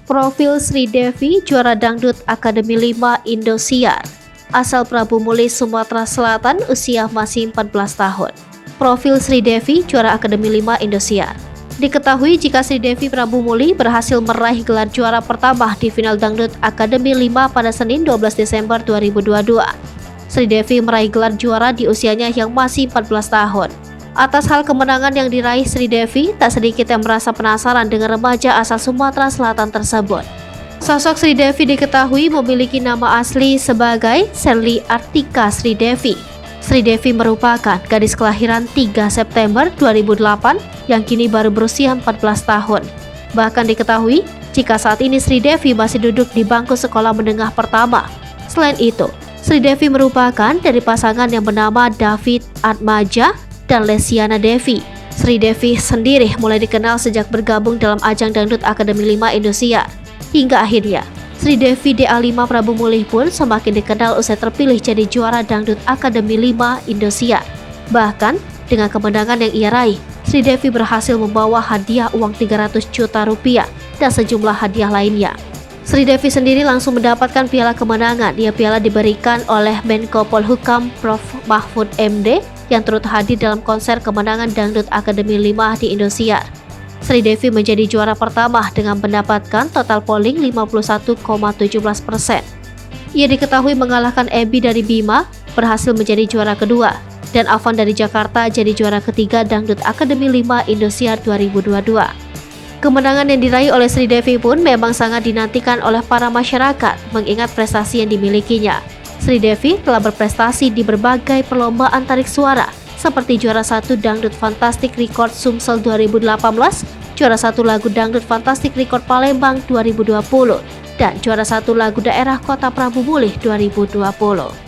Profil Sri Devi, juara dangdut Akademi 5 Indosiar. Asal Prabu Muli, Sumatera Selatan, usia masih 14 tahun. Profil Sri Devi, juara Akademi 5 Indosiar. Diketahui jika Sri Devi Prabu Muli berhasil meraih gelar juara pertama di final dangdut Akademi 5 pada Senin 12 Desember 2022. Sri Devi meraih gelar juara di usianya yang masih 14 tahun. Atas hal kemenangan yang diraih Sri Devi, tak sedikit yang merasa penasaran dengan remaja asal Sumatera Selatan tersebut. Sosok Sri Devi diketahui memiliki nama asli sebagai Sherly Artika Sri Devi. Sri Devi merupakan gadis kelahiran 3 September 2008 yang kini baru berusia 14 tahun. Bahkan diketahui jika saat ini Sri Devi masih duduk di bangku sekolah menengah pertama. Selain itu, Sri Devi merupakan dari pasangan yang bernama David Atmaja dan Lesiana Devi. Sri Devi sendiri mulai dikenal sejak bergabung dalam ajang dangdut Akademi 5 Indosiar. Hingga akhirnya, Sri Devi DA5 Prabu Muli pun semakin dikenal usai terpilih jadi juara dangdut Akademi 5 Indosiar. Bahkan, dengan kemenangan yang ia raih, Sri Devi berhasil membawa hadiah uang 300 juta rupiah dan sejumlah hadiah lainnya. Sri Devi sendiri langsung mendapatkan piala kemenangan. Piala diberikan oleh Menko Polhukam Prof. Mahfud MD yang turut hadir dalam konser kemenangan dangdut Akademi 5 di Indosiar. Sri Devi menjadi juara pertama dengan mendapatkan total polling 51,17%. Ia diketahui mengalahkan Ebi dari Bima, berhasil menjadi juara kedua, dan Avan dari Jakarta jadi juara ketiga dangdut Akademi 5 Indosiar 2022. Kemenangan yang diraih oleh Sri Devi pun memang sangat dinantikan oleh para masyarakat mengingat prestasi yang dimilikinya. Sri Devi telah berprestasi di berbagai perlombaan tarik suara seperti juara 1 Dangdut Fantastic Record Sumsel 2018, juara 1 lagu Dangdut Fantastic Record Palembang 2020, dan juara 1 lagu daerah Kota Prabu Muli 2020.